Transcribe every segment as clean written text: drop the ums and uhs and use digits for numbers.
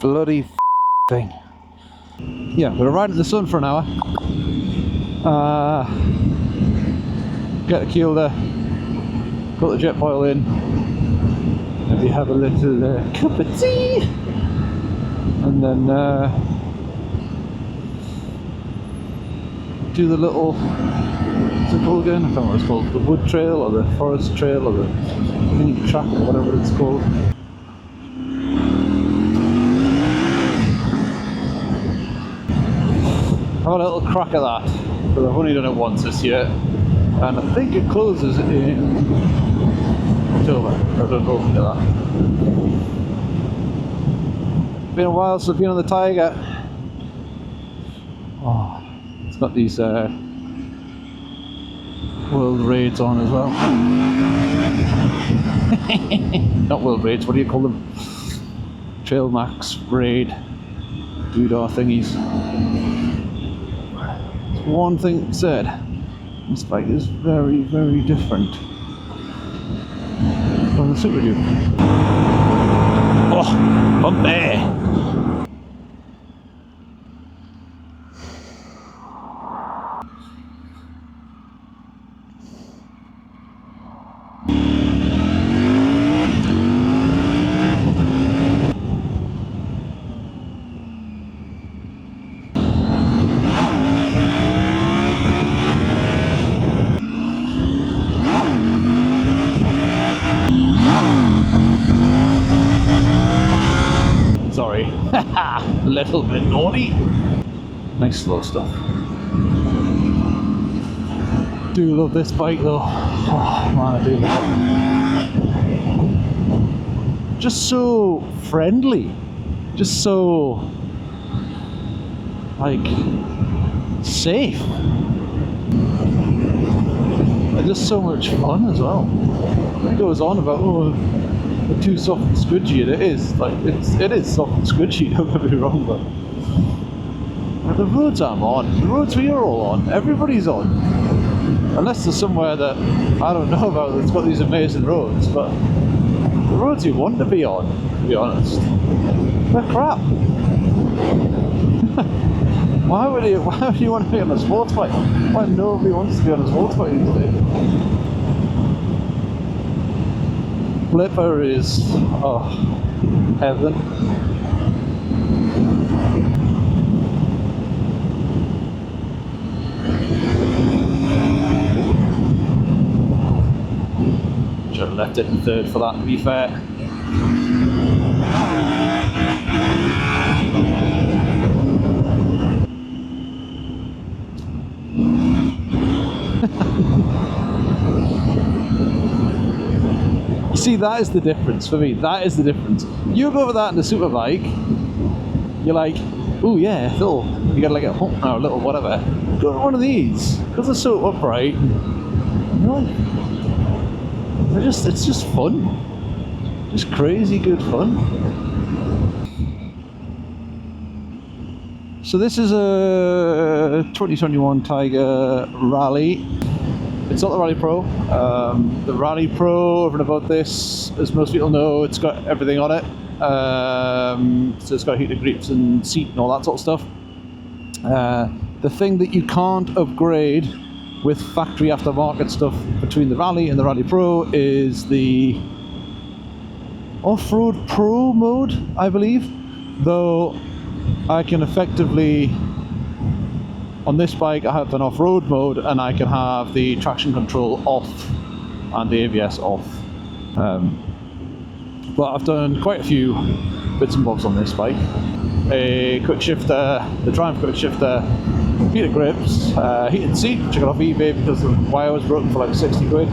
bloody thing. Yeah, we're riding in the sun for an hour. Get the Kielder, put the jet foil in, maybe have a little cup of tea, and then do the little, what's it called again? I can't remember what it's called, the wood trail or the forest trail or the mini track or whatever it's called. I've had a little crack at that, but I've only done it once this year, and I think it closes in October. I don't know that. Been a while since I've been on the Tiger. Oh, it's got these world raids on as well. Not world raids, what do you call them? Trail Max raid doodah thingies. One thing said, this bike is very, very different from the Super Duke. Oh, bumpy! Sorry, a little bit naughty. Nice slow stuff. Do love this bike though. Oh man, I do love it. Just so friendly. Just so, like, safe. And just so much fun as well. It goes on about, oh, too soft and squidgy, and it is. Like, it is soft and squidgy, don't get me wrong, but the roads I'm on, the roads we are all on, everybody's on. Unless there's somewhere that I don't know about that's got these amazing roads, but the roads you want to be on, to be honest, they're crap. Why would you want to be on a sports bike? Why nobody wants to be on a sports bike these days? Flipper is, oh, heaven. Should have left it in third for that, to be fair. See, that is the difference for me. That is the difference. You go over that in the superbike, you're like, oh yeah, little, you got like a hump now, a little whatever. Go to one of these because they're so upright. You know, it's just fun, just crazy good fun. So this is a 2021 Tiger Rally. It's not the Rally Pro. The Rally Pro, over and above this, as most people know, it's got everything on it. So it's got heated grips and seat and all that sort of stuff. The thing that you can't upgrade with factory aftermarket stuff between the Rally and the Rally Pro is the Off-Road Pro mode, I believe. Though I can effectively, on this bike, I have an off-road mode and I can have the traction control off and the ABS off. But I've done quite a few bits and bobs on this bike. A quick shifter, the Triumph quick shifter, heated grips, heated seat, which I got off eBay because the wire was broken for like 60 quid.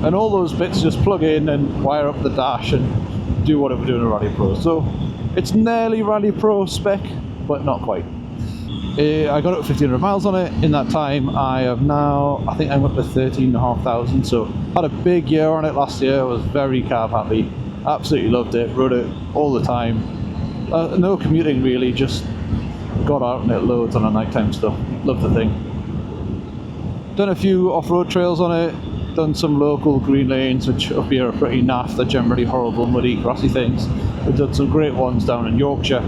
And all those bits just plug in and wire up the dash and do whatever we do in a Rally Pro. So it's nearly Rally Pro spec, but not quite. I got up 1,500 miles on it. In that time, I have now, I think I'm up to 13,500. So had a big year on it last year. I was very carb happy. Absolutely loved it. Rode it all the time. No commuting really, just got out on it loads on a nighttime stuff. Loved the thing. Done a few off-road trails on it. done some local green lanes, which up here are pretty naff. They're generally horrible, muddy, grassy things. We've done some great ones down in Yorkshire.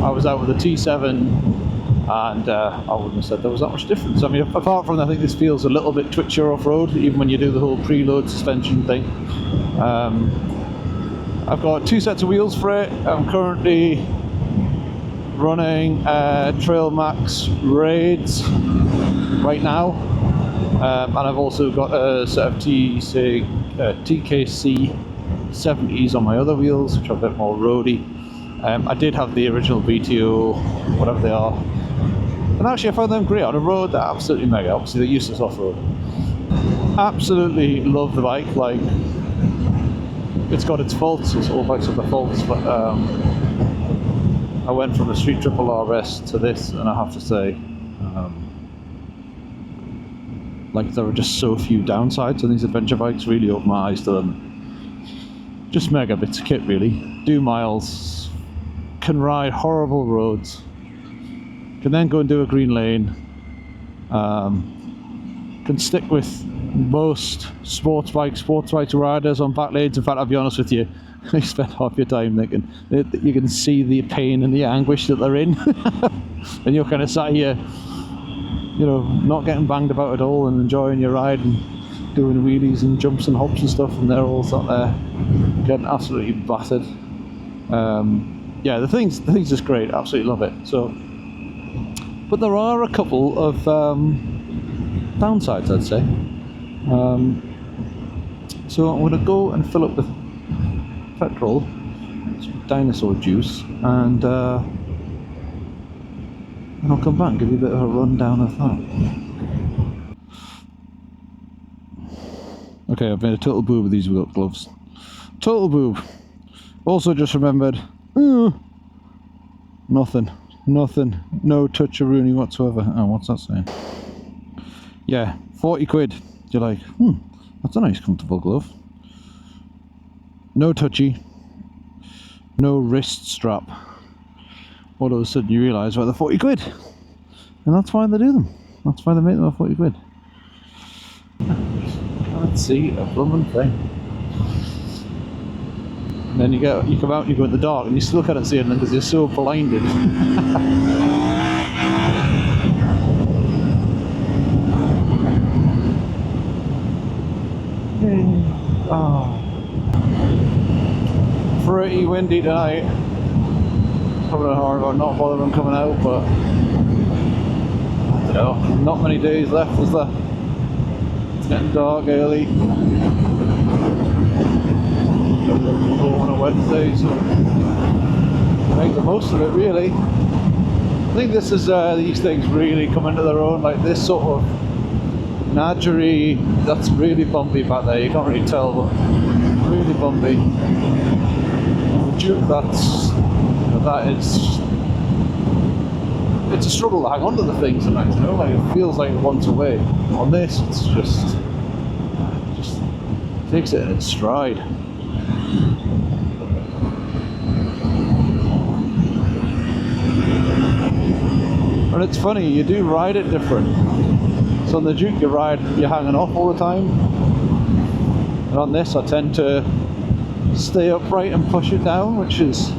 I was out with the T7 and I wouldn't have said there was that much difference. I mean, apart from I think this feels a little bit twitchier off-road, even when you do the whole preload suspension thing. I've got 2 sets of wheels for it. I'm currently running Trail Max Raids right now, and I've also got a set of TKC 70s on my other wheels, which are a bit more roady. I did have the original BTO, whatever they are, and actually I found them great on the road. They're absolutely mega. Obviously they're useless off-road. Absolutely love the bike. Like, it's got its faults, as all bikes have their faults, but I went from the Street Triple RS to this, and I have to say, like, there are just so few downsides on these adventure bikes. Really opened my eyes to them. Just mega bits of kit, really. Do miles, can ride horrible roads, can then go and do a green lane, can stick with most sports bike riders on back lanes. In fact, I'll be honest with you, you spend half your time thinking you can see the pain and the anguish that they're in, and you're kind of sat here, you know, not getting banged about at all and enjoying your ride and doing wheelies and jumps and hops and stuff, and they're all sat there getting absolutely battered. Yeah, the thing's just great. Absolutely love it. So, but there are a couple of downsides, I'd say. So I'm going to go and fill up with petrol, some dinosaur juice, and I'll come back and give you a bit of a rundown of that. Okay, I've made a total boob with these gloves. Total boob. Also just remembered, nothing, no touch-a-rooney whatsoever. Oh, what's that saying? Yeah, 40 quid. You're like, that's a nice comfortable glove. No touchy, no wrist strap. All of a sudden you realise, well, they're 40 quid. And that's why they do them. That's why they make them at 40 quid. Let's see a blooming thing. And then you come out and you go in the dark and you still can't see anything because you're so blinded. Oh. Pretty windy tonight. Probably hard about not bothering coming out, but I don't know. Not many days left, is there? It's getting dark early. On a Wednesday, so make the most of it, really. I think this is these things really come into their own, like this sort of Nadgery, that's really bumpy back there. You can't really tell, but really bumpy. The Duke, it's a struggle to hang on to the things sometimes, you know, like it feels like it wants away. On this, it's just takes it in its stride. And it's funny, you do ride it different. So on the Duke you're hanging off all the time. And on this I tend to stay upright and push it down, which is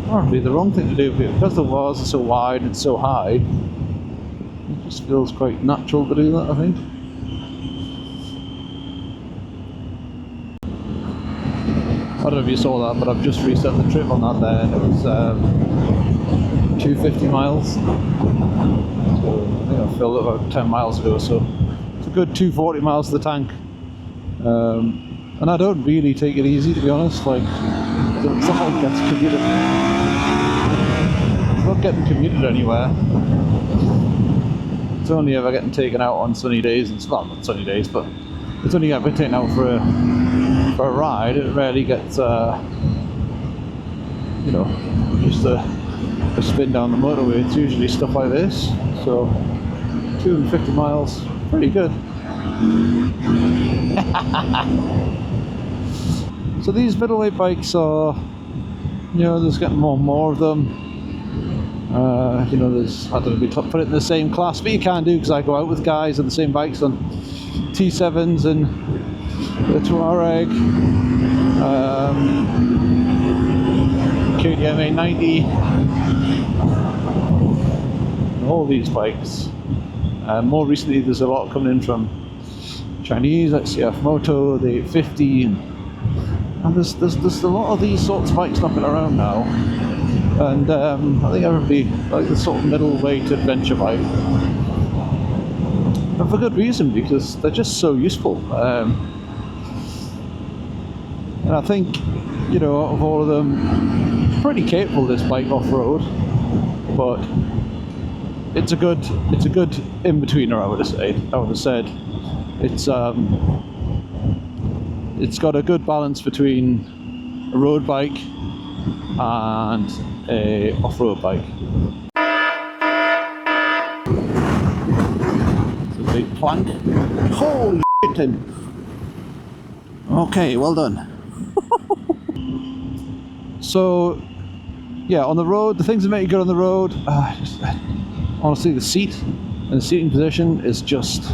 probably the wrong thing to do, because the wires are so wide and so high. It just feels quite natural to do that, I think. I don't know if you saw that, but I've just reset the trip on that there, and it was 250 miles. So I think I filled it about 10 miles ago, so it's a good 240 miles to the tank. And I don't really take it easy, to be honest. Like, it's not like it's commuted. It's not getting commuted anywhere. It's only ever getting taken out on sunny days, and well, not sunny days, but it's only ever taken out for a ride. It rarely gets, you know, just a spin down the motorway. It's usually stuff like this. So 250 miles, pretty good. So these middleweight bikes are, there's getting more and more of them. There's, I don't know if we put it in the same class, but you can do, because I go out with guys on the same bikes, on T7s and the Touareg, KTM A90, and all these bikes. More recently, there's a lot coming in from Chinese, like CF Moto, the 850, and there's a lot of these sorts of bikes knocking around now. And I think everybody like the sort of middleweight adventure bike, and for good reason, because they're just so useful. And I think, out of all of them, it's pretty capable, this bike off-road, but it's a good in-betweener, I would have said. It's got a good balance between a road bike and a off-road bike. It's a big plank. Holy shit, Tim. Okay, well done. So, yeah, on the road, the things that make you good on the road, honestly, the seat and the seating position is just...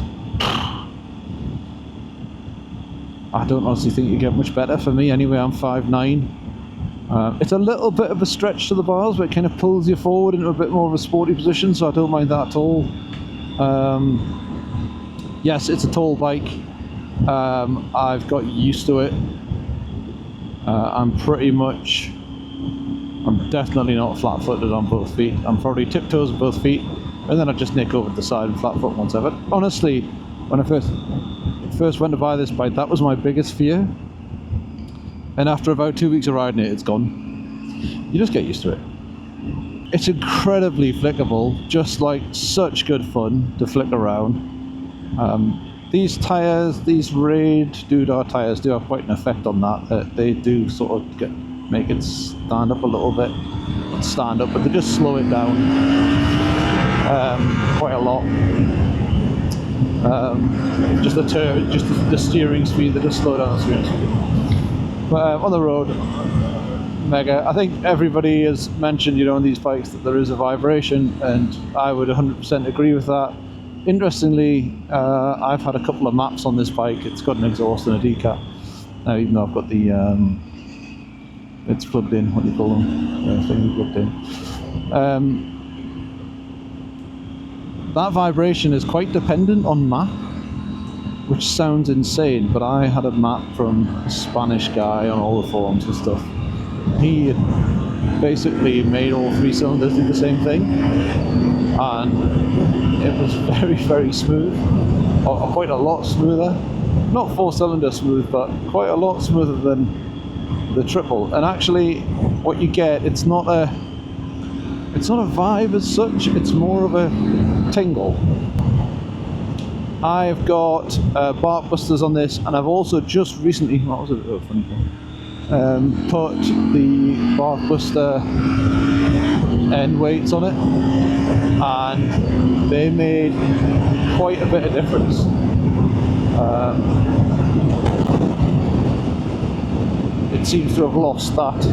I don't honestly think you get much better. For me, anyway, I'm 5'9". It's a little bit of a stretch to the bars, but it kind of pulls you forward into a bit more of a sporty position, so I don't mind that at all. Yes, it's a tall bike. I've got used to it. I'm definitely not flat-footed on both feet. I'm probably tiptoes on both feet, and then I just nick over to the side and flat foot once ever. Honestly, when I first went to buy this bike, that was my biggest fear. And after about 2 weeks of riding it, it's gone. You just get used to it. It's incredibly flickable, just like such good fun to flick around. These tyres, these Raid Doodah tyres, do have quite an effect on that. They do sort of make it stand up a little bit. Not stand up, but they just slow it down quite a lot. Just the steering speed, they just slow down the steering speed. But on the road, mega. I think everybody has mentioned, on these bikes that there is a vibration, and I would 100% agree with that. Interestingly, I've had a couple of maps on this bike. It's got an exhaust and a decat. Now, even though I've got the, it's plugged in, what do you call them? Thing plugged in. That vibration is quite dependent on map, which sounds insane, but I had a map from a Spanish guy on all the forums and stuff. He had basically made all three cylinders do the same thing, and it was very, very smooth, or quite a lot smoother. Not 4-cylinder smooth, but quite a lot smoother than the triple. And actually, what you get, it's not a vibe as such, it's more of a tingle. I've got bark busters on this, and I've also just recently, what was it? Oh, funny thing. Put the bark buster end weights on it, and they made quite a bit of difference. It seems to have lost that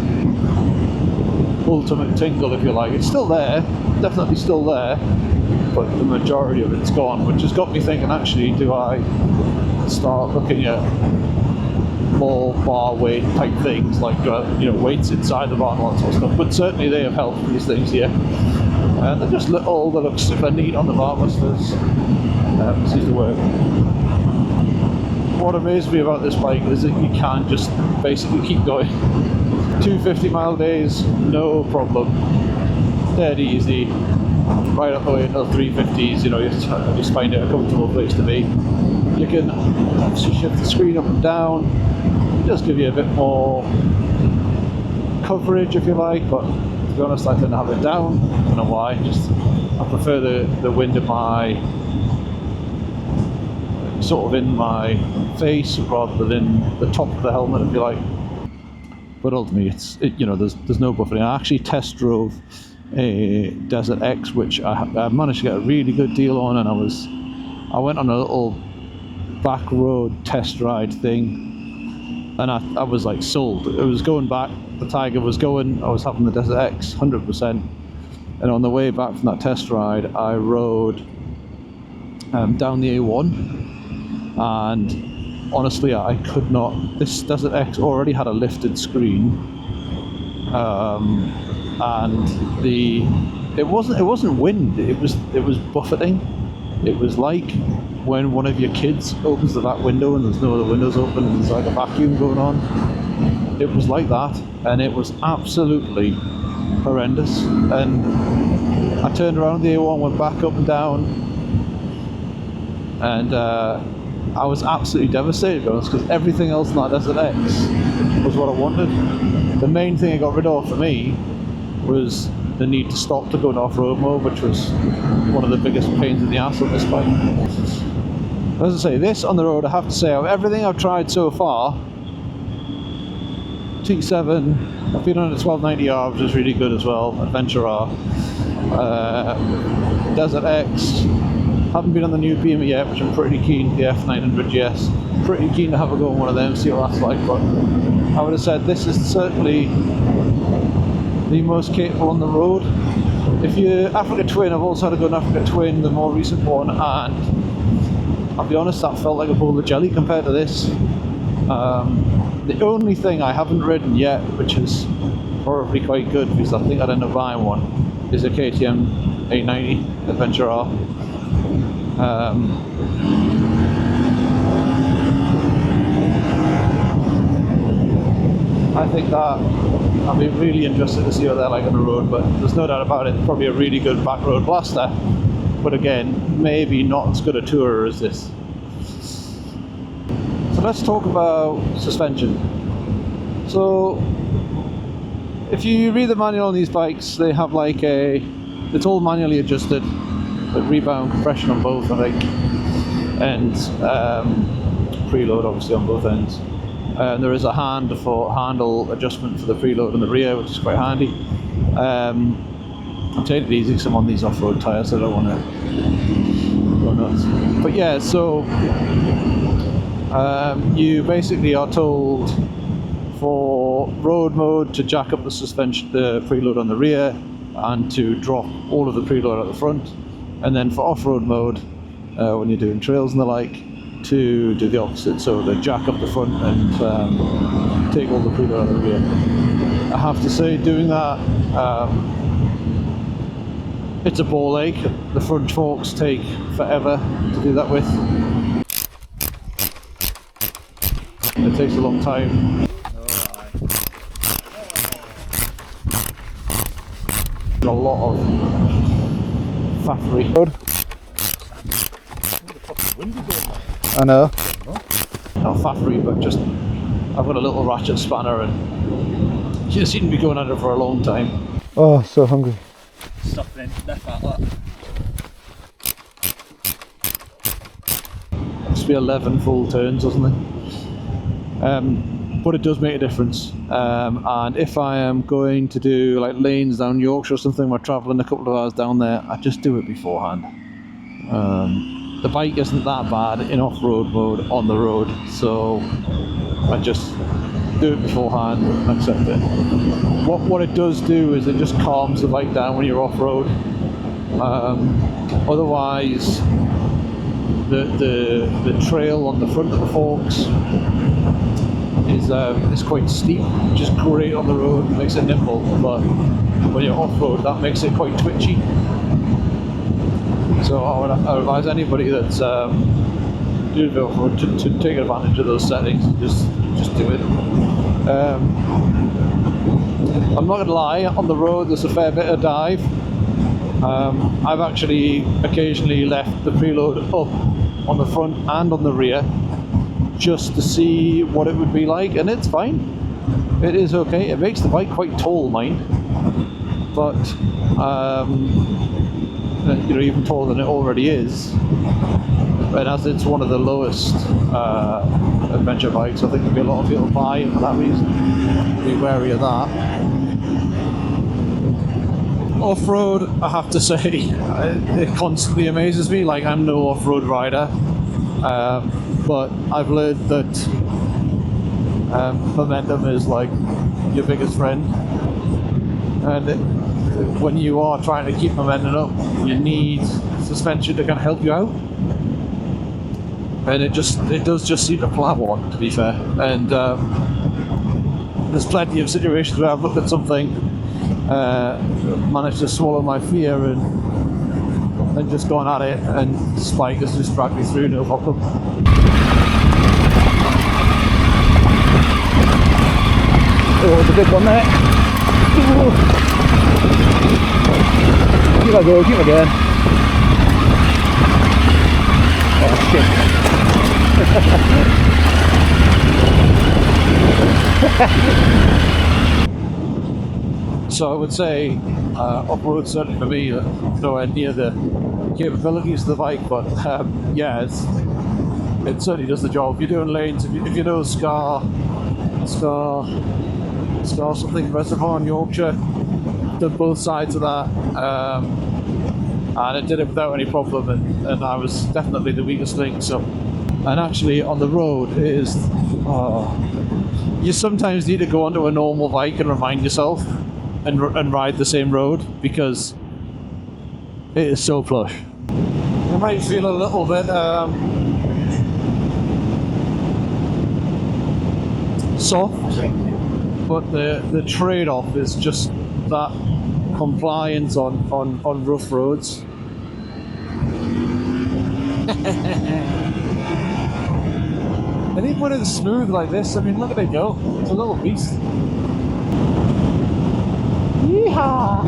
ultimate tingle, if you like. It's still there, definitely still there, but the majority of it's gone, which has got me thinking, actually, do I start looking at more bar weight type things, like weights inside the bar and all that sort of stuff. But certainly they have helped, these things here. They're just little, they look super neat on the bar busters. Seems to work. What amazed me about this bike is that you can just basically keep going. 250-mile days, no problem. Dead easy. Right up the way until 350s, you just find it a comfortable place to be. You can obviously shift the screen up and down, just give you a bit more coverage, if you like, but to be honest, I tend to have it down. I don't know why, I prefer the wind in my, sort of in my face rather than the top of the helmet, if you like. But ultimately, there's no buffering. I actually test drove a Desert X, which I managed to get a really good deal on, and I went on a little back road test ride thing, and I was like sold. It was going back, the Tiger was going, I was having the Desert X 100%, and on the way back from that test ride I rode down the A1, and honestly I could not, this Desert X already had a lifted screen, and it wasn't wind, it was buffeting. It was like when one of your kids opens the back window and there's no other windows open and there's like a vacuum going on. It was like that, and it was absolutely horrendous. And I turned around the A1, went back up and down, and I was absolutely devastated because everything else in that Desert X was what I wanted. The main thing it got rid of for me was the need to stop to go in off-road mode, which was one of the biggest pains in the ass on this bike. As I say, this on the road, I have to say, of everything I've tried so far, T7, I've been on a 1290R, which is really good as well, Adventure R, Desert X, haven't been on the new Beamer yet, which I'm pretty keen, the F900GS, pretty keen to have a go on one of them, see what that's like, but I would have said this is certainly the most capable on the road. If you Africa Twin, I've also had a good Africa Twin, the more recent one, and I'll be honest, that felt like a bowl of jelly compared to this. The only thing I haven't ridden yet, which is probably quite good because I think I'd end up buying one, is a KTM 890 Adventure R. I think that I'll be really interested to see what they're like on the road, but there's no doubt about it, it's probably a really good back road blaster, but again, maybe not as good a tourer as this. So let's talk about suspension. So if you read the manual on these bikes, they have like it's all manually adjusted, with rebound compression on both, I think, and preload obviously on both ends. And there is a handle adjustment for the preload in the rear, which is quite handy. I'm taking it easy because I'm on these off-road tyres, so I don't want to go nuts. But yeah, so you basically are told for road mode to jack up the suspension, the preload on the rear, and to drop all of the preload at the front. And then for off-road mode, when you're doing trails and the like, to do the opposite, so to jack up the front and take all the preload out of the rear. I have to say, doing that, it's a ball ache. The front forks take forever to do that with. It takes a long time. A lot of faffery. I know. Not faffery, but just I've got a little ratchet spanner and you seem to be going at it for a long time. Oh, so hungry. Stopping left like that. Must be 11 full turns or something. But it does make a difference. And if I am going to do like lanes down Yorkshire or something, we're travelling a couple of hours down there, I just do it beforehand. The bike isn't that bad in off-road mode on the road, so I just do it beforehand and accept it. What it does do is it just calms the bike down when you're off-road. Otherwise, the trail on the front of the forks is quite steep, which is great on the road, makes it nimble, but when you're off-road that makes it quite twitchy. So I would advise anybody that's doing off-road to take advantage of those settings and just do it. I'm not going to lie, on the road there's a fair bit of dive. I've actually occasionally left the preload up on the front and on the rear just to see what it would be like, and it's fine. It is okay. It makes the bike quite tall, mind, but you know, even taller than it already is. And as it's one of the lowest adventure bikes, I think there'll be a lot of people buy it for that reason. Be wary of that. Off-road, I have to say, it constantly amazes me. Like, I'm no off-road rider. but I've learned that momentum is like your biggest friend, and when you are trying to keep momentum up, you need suspension to kind of help you out, and it does just seem to plow on, to be fair. And there's plenty of situations where I've looked at something, managed to swallow my fear and just gone at it, and Spike has just dragged me through, no problem. Oh, it's a big one there. Ooh. Keep it going, keep it going. Oh shit. So I would say off-road certainly for me nowhere near the capabilities of the bike, but yeah, it certainly does the job. If you're doing lanes, if you know Scar something reservoir in Yorkshire, did both sides of that, and it did it without any problem, and I was definitely the weakest link. So, and actually on the road it is, you sometimes need to go onto a normal bike and remind yourself and ride the same road, because it is so plush. You might feel a little bit soft, but the trade-off is just that compliance on rough roads. And even when it's smooth like this, I mean, look at it go. It's a little beast. Yeehaw!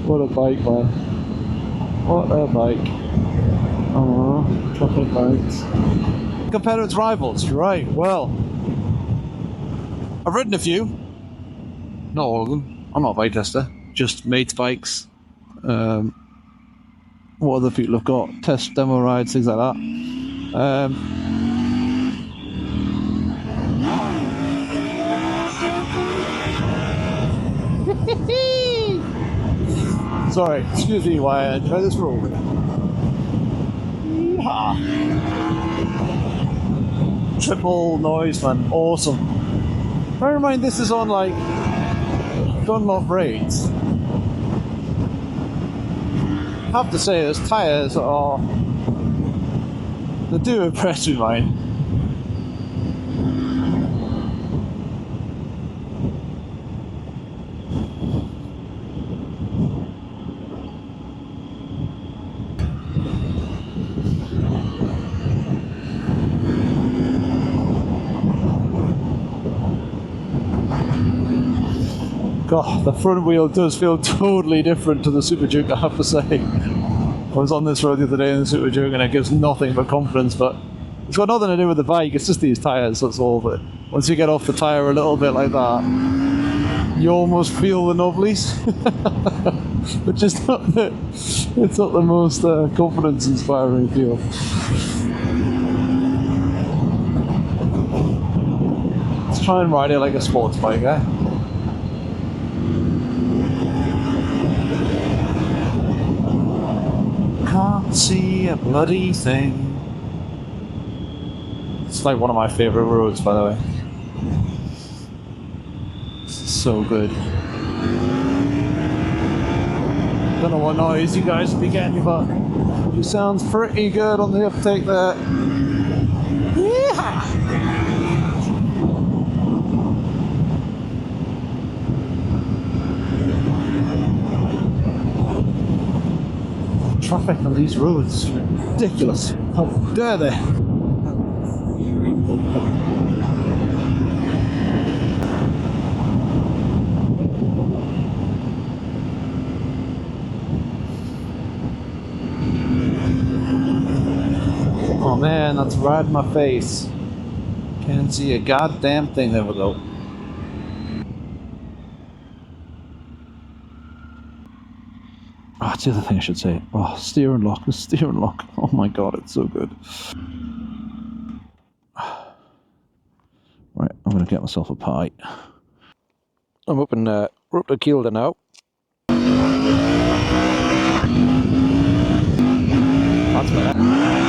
What a bike, man. What a bike. Oh, chocolate bikes. Compare its rivals, right? Well, I've ridden a few. Not all of them. I'm not a bike tester. Just mates' bikes. What other people have got? Test demo rides, things like that. Sorry, excuse me while I try this road. Yeehaw. Triple noise, man, awesome. Bear in mind, this is on like Dunlop rates. I have to say, those tyres they do impress me, mine. God, the front wheel does feel totally different to the Super Duke, I have to say. I was on this road the other day in the Super Duke and it gives nothing but confidence, but it's got nothing to do with the bike, it's just these tyres, that's all. But once you get off the tyre a little bit like that, you almost feel the knobblies, which is it's not the most confidence-inspiring feel. Let's try and ride it like a sports bike, eh? Can't see a bloody thing. It's like one of my favourite roads, by the way. It's so good. Don't know what noise you guys will be getting, but it sounds pretty good on the uptake there. Yeah. Traffic on these roads is ridiculous. How dare they? Oh man, that's right in my face. Can't see a goddamn thing. There we go. Oh, that's the other thing I should say. Oh, steering lock. The steering lock. Oh my god, it's so good. I'm going to get myself a pie. I'm up in we're up to Kielder now. That's better.